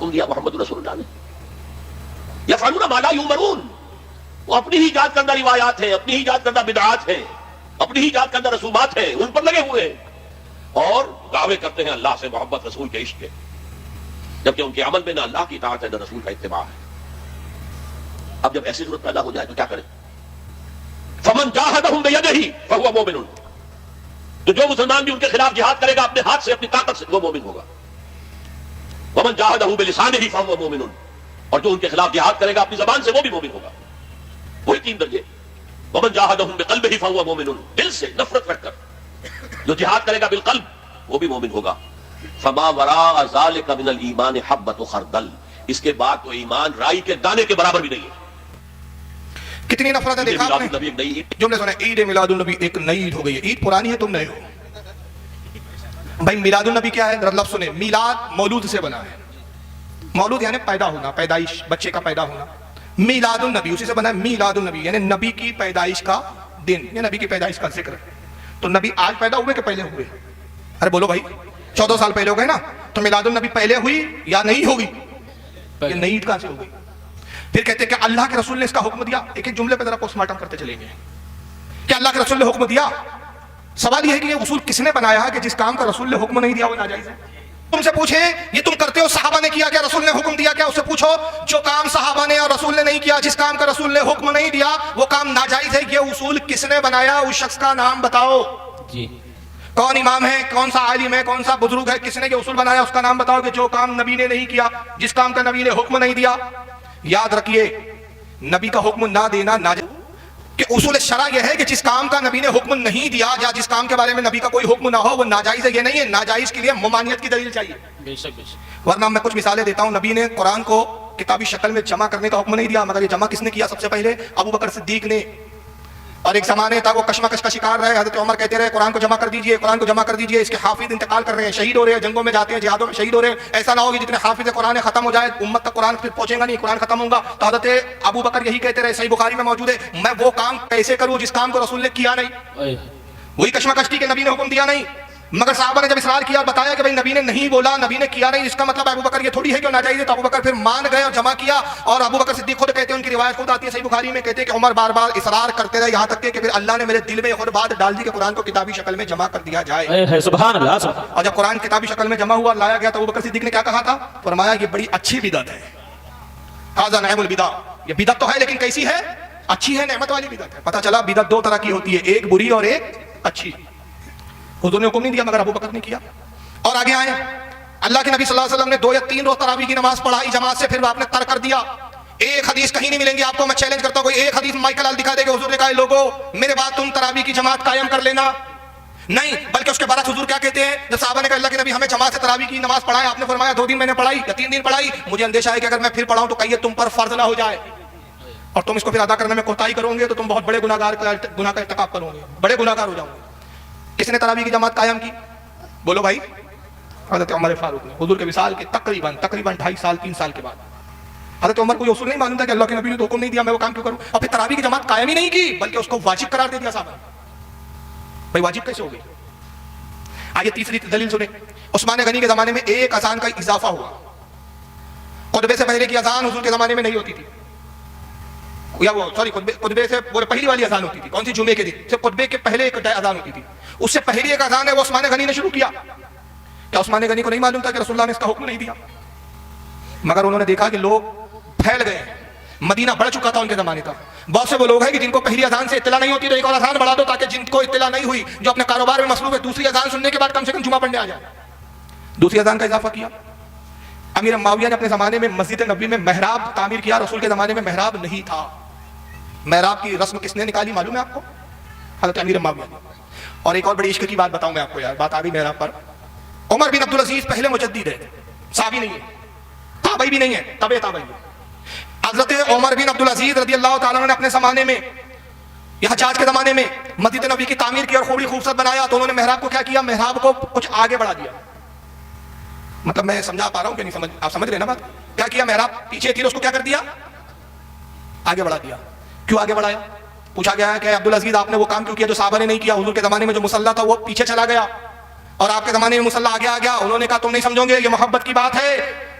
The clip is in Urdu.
حکم دیا محمد رسول اللہ نے. یفعلون ما لا یؤمرون، وہ اپنی ہی ایجاد کردہ روایات ہیں، اپنی ہی ایجاد کردہ بدعات ہیں، اپنی ہی ایجاد کردہ رسومات ہیں، ان پر لگے ہوئے ہیں اور دعوے کرتے ہیں اللہ سے محبت، رسول کے عشق کے، جبکہ ان کے عمل میں نہ اللہ کی اطاعت ہے نہ رسول کا اتباع ہے. اب جب ایسی صورت پیدا ہو جائے تو کیا کریں؟ فمن جاہدہم بیدہ فہو مومن، تو جو مسلمان بھی ان کے خلاف جہاد کرے گا اپنے ہاتھ سے، اپنی طاقت سے، وہ مومن ہوگا. ومن جاہدہ بلسانہ فہو مومن، اور جو ان کے خلاف جہاد کرے گا اپنی زبان سے، وہ بھی مومن ہوگا. وہی 3 درجے. ومن جاہدہم بقلبہ فہو مومن، دل سے نفرت رکھ کر جو جہاد کرے گا بالقلب وہ بھی مومن ہوگا. فما وراء ذلک من الایمان حبۃ خردل، اس کے بعد تو ایمان رائی کے دانے کے برابر بھی نہیں ہے. کتنی نفرت ہے دیکھا آپ نے. جملے سنے، عید میلاد النبی ایک نئی عید ہو گئی ہے. عید پرانی ہے، تم نئے ہو. بھائی میلاد النبی کیا ہے؟ لفظ سنے، میلاد مولود سے بنا ہے. مولود یعنی پیدا ہونا، پیدائش، بچے کا پیدا ہونا. میلاد النبی اسی سے بنا ہے. میلاد النبی یعنی نبی کی پیدائش کا دن، یا نبی کی پیدائش کا ذکر ہے. تو نبی آج پیدا ہوئے کہ پہلے ہوئے؟ ارے بولو بھائی، 14 سال پہلے ہو گئے نا. تو میلاد النبی پہلے ہوئی یا نہیں ہوگی؟ یہ نئی عید کہاں سے ہو گئی؟ پھر کہتے ہیں کہ اللہ کے رسول نے اس کا حکم دیا. ایک ایک جملے پہ ذرا پوسٹ مارٹم کرتے چلیں گے کہ اللہ کے رسول نے حکم دیا. سوال یہ ہے کہ یہ اصول کس نے بنایا ہے کہ جس کام کا رسول نے حکم نہیں دیا وہ ناجائز ہے؟ تم سے پوچھیں یہ تم کرتے ہو، صحابہ نے کیا کیا، رسول نے حکم دیا کیا؟ اس سے پوچھو جو کام صحابہ نے اور رسول نے نہیں کیا، جس کام کا رسول نے حکم نہیں دیا وہ کام ناجائز ہے. یہ اصول کس نے بنایا؟ اس شخص کا نام بتاؤ. جی کون امام ہے، کون سا عالم ہے، کون سا بزرگ ہے، کس نے یہ اصول بنایا؟ اس کا نام بتاؤ کہ جو کام نبی نے نہیں کیا، جس کام کا نبی نے حکم نہیں دیا. یاد رکھیے نبی کا حکم نہ دینا ناجائز، کہ اصول شرع یہ ہے کہ جس کام کا نبی نے حکم نہیں دیا یا جس کام کے بارے میں نبی کا کوئی حکم نہ ہو وہ ناجائز ہے. یہ نہیں ہے، ناجائز کے لیے ممانعت کی دلیل چاہیے. بے شک بے شک. ورنہ میں کچھ مثالیں دیتا ہوں. نبی نے قرآن کو کتابی شکل میں جمع کرنے کا حکم نہیں دیا، مگر یہ جمع کس نے کیا؟ سب سے پہلے ابو بکر صدیق نے. اور ایک زمانے تھا وہ کشمکش کا شکار رہے، حضرت عمر کہتے رہے قرآن کو جمع کر دیجئے، قرآن کو جمع کر دیجئے، اس کے حافظ انتقال کر رہے ہیں، شہید ہو رہے ہیں، جنگوں میں جاتے ہیں، جہادوں میں شہید ہو رہے ہیں. ایسا نہ ہو کہ جتنے حافظ قرآن ختم ہو جائے امت تک قرآن پھر پہنچے گا نہیں، قرآن ختم ہوگا. تو حضرت ابو بکر یہی کہتے رہے، صحیح بخاری میں موجود ہے، میں وہ کام کیسے کروں جس کام کو رسول نے کیا نہیں؟ وہی کشمکش کے نبی نے حکم دیا نہیں، مگر صحابہ نے جب اصرار کیا اور بتایا کہ بھائی نبی نے نہیں بولا، نبی نے کیا نہیں، اس کا مطلب ابو بکر یہ تھوڑی ہے کہ ناجائز ہے. تو ابو بکر پھر مان گئے اور جمع کیا. اور ابو بکر صدیق خود کہتے ہیں، ان کی روایت خود آتی ہے صحیح بخاری میں، کہتے ہیں کہ عمر بار بار اصرار کرتے رہے، یہاں تک کہ پھر اللہ نے میرے دل میں اور بات ڈال دی کہ قرآن کو کتابی شکل میں جمع کر دیا جائے. سبحان اللہ سبحان. اور جب قرآن کتابی شکل میں جمع ہوا لایا گیا تو ابو بکر صدیق نے کیا کہا تھا؟ فرمایا یہ بڑی اچھی بدعت ہے. ھذا نعم البدع، یہ بدعت تو ہے لیکن کیسی ہے؟ اچھی ہے، نعمت والی بدعت ہے. پتہ چلا بدعت 2 طرح کی ہوتی ہے، ایک بری اور ایک اچھی. حضور نے حکم نہیں دیا مگر ابو بکر نے کیا. اور آگے آئے، اللہ کے نبی صلی اللہ علیہ وسلم نے 2 یا 3 روز تراویح کی نماز پڑھائی جماعت سے، پھر آپ نے ترک کر دیا. ایک حدیث کہیں نہیں ملیں گی آپ کو، میں چیلنج کرتا ہوں کوئی ایک حدیث مائیکل آل دکھا دے کہ حضور نے کہا لوگوں میرے بعد تم تراویح کی جماعت قائم کر لینا. نہیں، بلکہ اس کے برعکس حضور کیا کہتے ہیں؟ جب صحابہ نے کہا اللہ کے نبی ہمیں جماعت سے تراویح کی نماز پڑھائے، آپ نے فرمایا 2 دن میں نے پڑھائی یا 3 دن پڑھائی، مجھے اندیشہ ہے کہ اگر میں پھر پڑھاؤں تو کہیں تم پر فرض نہ ہو جائے اور تم اس کو پھر ادا کرنے میں کوتاہی کرو گے تو تم بہت بڑے گناہ کا ارتکاب کرو گے، بڑے گناہ گار ہو جاؤ گے. کس نے تراویح کی جماعت قائم کی؟ بولو بھائی. حضرت عمر فاروق نے، حضور کے وصال کے تقریباً 2.5 سال 3 سال کے بعد. حضرت عمر کو یہ اصول نہیں معلوم تھا کہ اللہ کے نبی نے حکم نہیں دیا، میں وہ کام کیوں کروں؟ اور پھر تراویح کی جماعت قائم ہی نہیں کی بلکہ اس کو واجب قرار دے دیا صاحب. بھائی واجب کیسے ہو گئی؟ آگے تیسری دلیل سنیں. عثمان غنی کے زمانے میں ایک اذان کا اضافہ ہوا. خطبے سے پہلے کی اذان حضور کے زمانے میں نہیں ہوتی تھی، یا وہ سوری خطبے سے پہلی والی اذان ہوتی تھی. کون سی؟ جمعے کے دن. صرف خطبے کے پہلے ایک اذان ہوتی تھی، اس سے پہلی ایک اذان ہے وہ عثمان غنی نے شروع کیا. کیا عثمان غنی کو نہیں معلوم تھا کہ رسول اللہ نے اس کا حکم نہیں دیا؟ مگر انہوں نے دیکھا کہ لوگ پھیل گئے، مدینہ بڑھ چکا تھا ان کے زمانے کا. بہت سے وہ لوگ ہیں کہ جن کو پہلی اذان سے اطلاع نہیں ہوتی تو ایک اور اذان بڑھا دو تاکہ جن کو اطلاع نہیں ہوئی، جو اپنے کاروبار میں مصروف ہے، دوسری اذان سننے کے بعد کم سے کم جمعہ پڑھنے آ جائے. دوسری اذان کا اضافہ کیا. امیر معاویہ نے اپنے زمانے میں مسجد نبوی میں محراب تعمیر کیا، رسول کے زمانے میں محراب نہیں تھا. محراب کی رسم کس نے نکالی معلوم ہے آپ کو؟ حضرت امیر معاویہ نے. اور ایک اور بڑی عشق کی بات بتاؤں میں آپ کو، یار بات آ گئی محراب پر. عمر بن عبدالعزیز پہلے مجدد ہے، صحابی نہیں ہے، تابعی بھی نہیں ہے، تابعی ہے. حضرت عمر بن عبدالعزیز رضی اللہ تعالیٰ نے اپنے زمانے میں یا حجاج کے زمانے میں مسجد نبوی کی تعمیر کی اور خوبی خوبصورت بنایا تو انہوں نے محراب کو کیا کیا؟ محراب کو کچھ آگے بڑھا دیا. مطلب میں سمجھا پا رہا ہوں کہ نہیں سمجھ؟ آپ سمجھ رہے نا بات؟ کیا کیا؟ محراب پیچھے تھی اس کو کیا کر دیا؟ آگے بڑھا دیا. کیوں آگے بڑھایا؟ پوچھا گیا ہے کہ عبدالعزیز آپ نے وہ کام کیوں کیا جو صحابہ نے نہیں کیا؟ حضور کے زمانے میں جو مصلی تھا وہ پیچھے چلا گیا اور آپ کے زمانے میں مصلی آگے آ گیا. انہوں نے کہا تم نہیں سمجھو گے، یہ محبت کی بات ہے.